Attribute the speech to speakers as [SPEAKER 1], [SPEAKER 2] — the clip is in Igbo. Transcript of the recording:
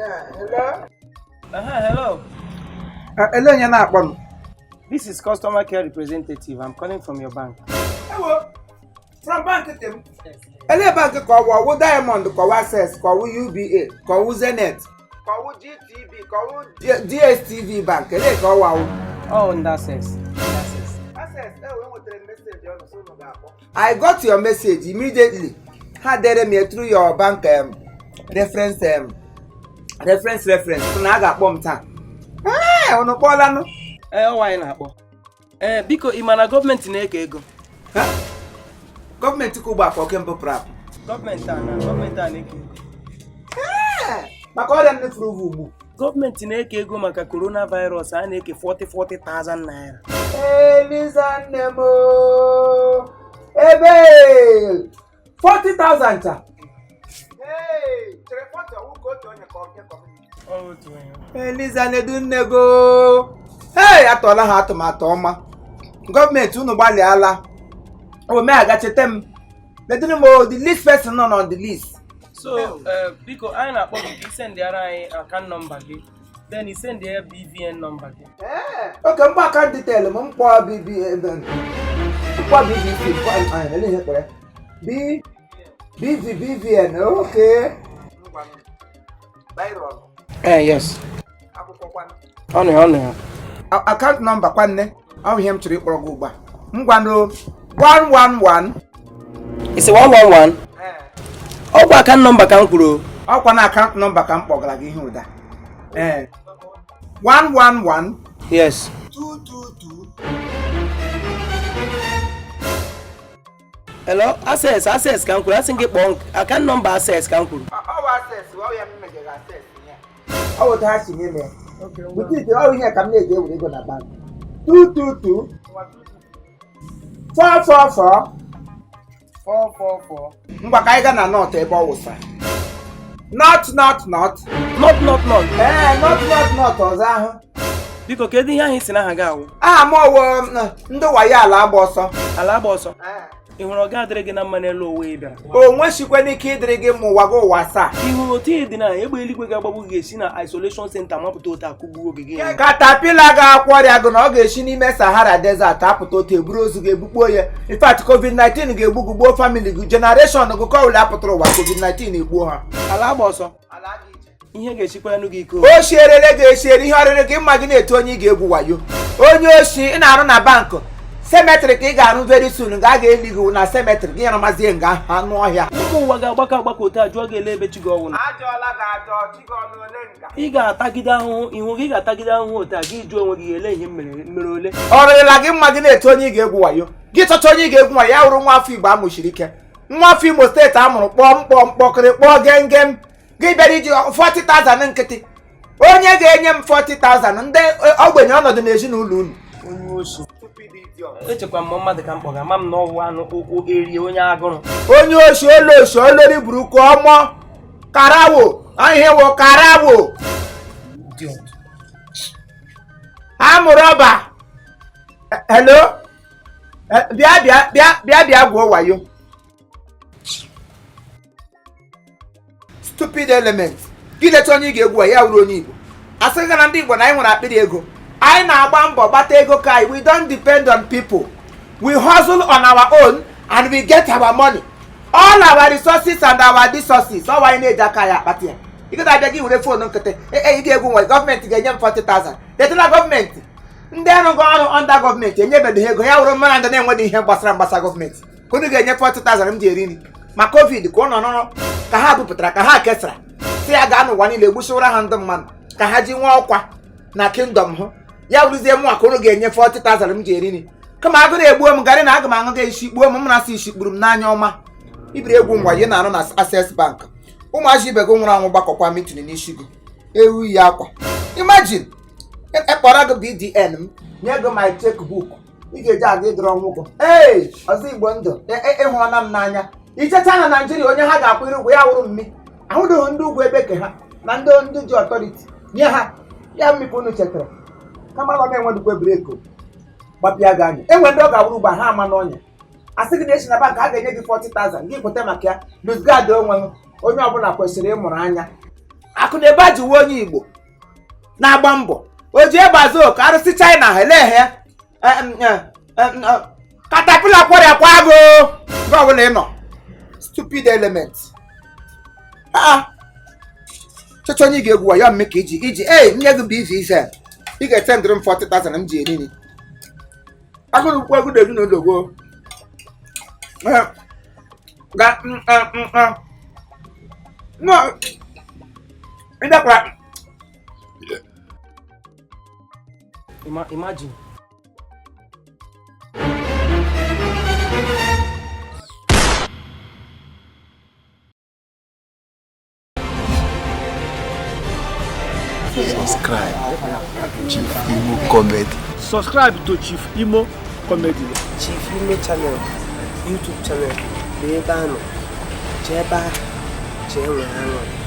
[SPEAKER 1] Hello?
[SPEAKER 2] Hello.
[SPEAKER 1] Hello, you're not one.
[SPEAKER 2] This is customer care representative. I'm calling from your bank.
[SPEAKER 1] Hello? From bank team? Hello, bank call Diamond, call Access, call UBA, call Zenith, call GTB, call DSTV bank. Hello, call
[SPEAKER 2] Oh, in that sense.
[SPEAKER 1] I got your message immediately. Had me through your bank reference. Na ga akpọ m taa. Onu kpọla nụ.
[SPEAKER 2] Why na-akpọ? Biko ị ma na gọọmenti na-eke ego.
[SPEAKER 1] Gọọmenti kwụ gbakọ kemgbe prap.
[SPEAKER 2] Gọọmenti a na-eke ego.
[SPEAKER 1] Maka ọrịa ndị furu ugbu.
[SPEAKER 2] Gọọmenti na-eke ego maka coronavirus a na-eke 40,000 naira.
[SPEAKER 1] Eliza nne m. Ebe 40,000 ta. Eliza nedu nnego. Atọla ha atụmatụ ọma. Gọọmenti unu gbalịala. Ome agachete m. Ledinu mo the least person nọ on the list.
[SPEAKER 2] So, biko anyị na-akpọ gị ka send ara anyị account number gị. Then you send the BVN number gị.
[SPEAKER 1] Okay, mkpa account detail m mkpọ BVN. Mkpọ BVC BVN, okay.
[SPEAKER 2] Yes. Ọnụ.
[SPEAKER 1] Account number kwanne. Ọ ihe m chọrọ ịkpọrọ gị ugbu a. Ngwano 111.
[SPEAKER 2] It's 111. Ọ bụ account number ka m kwuru.
[SPEAKER 1] Ọkwa na account number ka m kpọgara gị ihe ụda. 111.
[SPEAKER 2] Yes.
[SPEAKER 1] 222.
[SPEAKER 2] Hello, access ka m kwuru. Asị gị kpọọ account number access ka m kwuru.
[SPEAKER 1] Ọ bụ access, ọ ya mmegere access ya. Ọ bụ ta si nye me. Okay. Butite ọ ihe ka m na-eji ewere ego na bank. 222 444 ngwa ka anyị ga na not ebe ọ wụsa. Not.
[SPEAKER 2] Not.
[SPEAKER 1] Not ọzọ ahụ.
[SPEAKER 2] Biko kedu ihe ahụ si na ha ga-awụ?
[SPEAKER 1] Aha m ọwụ ndị wayo ala agba ọsọ.
[SPEAKER 2] Ala agba ọsọ? Ị hụrụ ọ ga-adịrị gị na mma n'elu owe bịara?
[SPEAKER 1] O nwechikwa n'ike ịdịrị gị ma ụwa gị ụwa asaa.
[SPEAKER 2] Ị hụrụ otu dị na egbe eluigwe ga-agbagbu gị esi na isolation center mapụta otu akụgbuo gị gị.
[SPEAKER 1] Katapila ga-akwọrịa gị na ọ ga-esi n'ime Sahara Desert apụta otu eburu ozu ga-egbukpo ya. In fact, COVID-19 ga-egbu gị gbuo family gị, generation gị ka ọwụla apụtara ụwa COVID-19 egbuo ha.
[SPEAKER 2] Ala agba ọsọ? Ihe ga-echikwa enu gị iko.
[SPEAKER 1] O shierere ga-eshiere ihe ọrịrị gị mma gị na-etu onye ị ga-egwu wayo. Onye oshi ị na-arụ na bankụ. Cemetery ka ị ga-arụ very soon ga a ga-eli gị na cemetery gị ya mazie nga anụ ọhịa.
[SPEAKER 2] Ụmụ ụwa ga-agbakọ otu a jụọ gị ele ebe chi gị ọnwụ. Ị ga-atagide ahụhụ ihu gị ga-atagide ahụhụ otu a gị jụọ onwe gị ele ihe mere ole.
[SPEAKER 1] Ọ rịrịla gị mma gị na-etu onye ị ga-egwu wayo. Gị chọcha onye ị ga-egwu wayo ya wụrụ nwa afọ Igbo amụchiri ike. Nwa afọ Imo steeti amụrụ kpọọ mkpọkịrị kpọọ gengem. Gị bịara iji 40,000 nkịtị. Onye ga-enye m 40,000 ndị ogbenye ọnọdụ n'ezinụlọ unu.
[SPEAKER 2] Onye oshi. Echekwa m mmadụ ka m kpọga ma m na ọwụ anụ ụkwụ erie onye agụrụ.
[SPEAKER 1] Onye oshi olori buru ka ọmọ karawo ihe wo karawo amụrụ ọba. Hello, bịa gwuo wayo. Stupid element. Gị leta onye ị ga-egwu ya wuru onye Igbo. Asị gị na ndị Igbo na anyị nwere akpịrị ego. Anyị na-agba mbọ gbata ego ka we don't depend on people. We hustle on our own and we get our money. All our resources and our resources. Ọ anyị na-eji aka ya akpata ya. Ị ga-abịa gị were fonu nkịtị. Ị ga-egwu nwa gọọmenti ga-enye m 40,000. Detela gọọmenti. Ndị ọrụ ọrụ under gọọmenti enyebeghị ego ya wụrụ mmadụ ndị na-enweghị ihe gbasara gọọmenti. Unu ga-enye 40,000 m ji eri nri. Ma COVID ka ụnọ nọrọ ka ha bupụtara ka ha kesara. Si ya gaa n'ụwa niile gbusiwara ha ndị mmadụ ka ha ji nwa ọkwa na kingdom ha. Ya wụrụzie mụ ka unu ga-enye 40,000 m ji eri nri. Kama agụrụ egbuo m garị na aga m aṅụ ga isi gbuo m na-asị isi kpuru m n'anya ọma. Ibiri egwu ngwa ihe na-arụ na Access Bank. Ụmụazị ibe gị nwụrụ anwụ gbakọkwa mitin n'isi gị. Ewu yi akwa. Imagine ekpọrọ gị BDN m nye gị my checkbook. Ị ga-eji aga ịdọrọ ọnwụgwọ. Ọzọ Igbo ndụ ịhụọna m n'anya. Ichecha na Naijiria onye ha ga-akwụrụ ụgwọ ya wụrụ mmi. Ahụdụghị ndị ugwu ebe ke ha na ndị ji ọtọriti nye ha ya mmikpu unu chetara. Kama ọ na-enwedukwe breko gbapịa gị anya. Enwe ndị ọ ga-awụrụ ugbo ha ama n'ọnya. Asị gị na-esi na bank a ga-enye gị 40,000 gị kweta maka ya luzgad onwe m onye ọbụla kwesịrị ịmụrụ anya akụ na ebe a ji uwe onye Igbo na-agba mbọ o ji ebe azụ ka arụsị China ha eleghe katapila kwọrịa kwa agụ nke ọbụla ị nọ stupid element chọchọ onye ga-egwu ya mme ka iji nye gị BVZ ị ga-ete ndịrị m 40,000 m ji enini agụrụkwu egwu na ezinụlọ gboo
[SPEAKER 2] Imagine.
[SPEAKER 3] Subscribe Chief Imo Comedy.
[SPEAKER 4] Subscribe to Chief Imo Comedy.
[SPEAKER 5] Chief Imo channel, YouTube channel, ebe a nọ, jee ebe a, jee nwere aṅụ.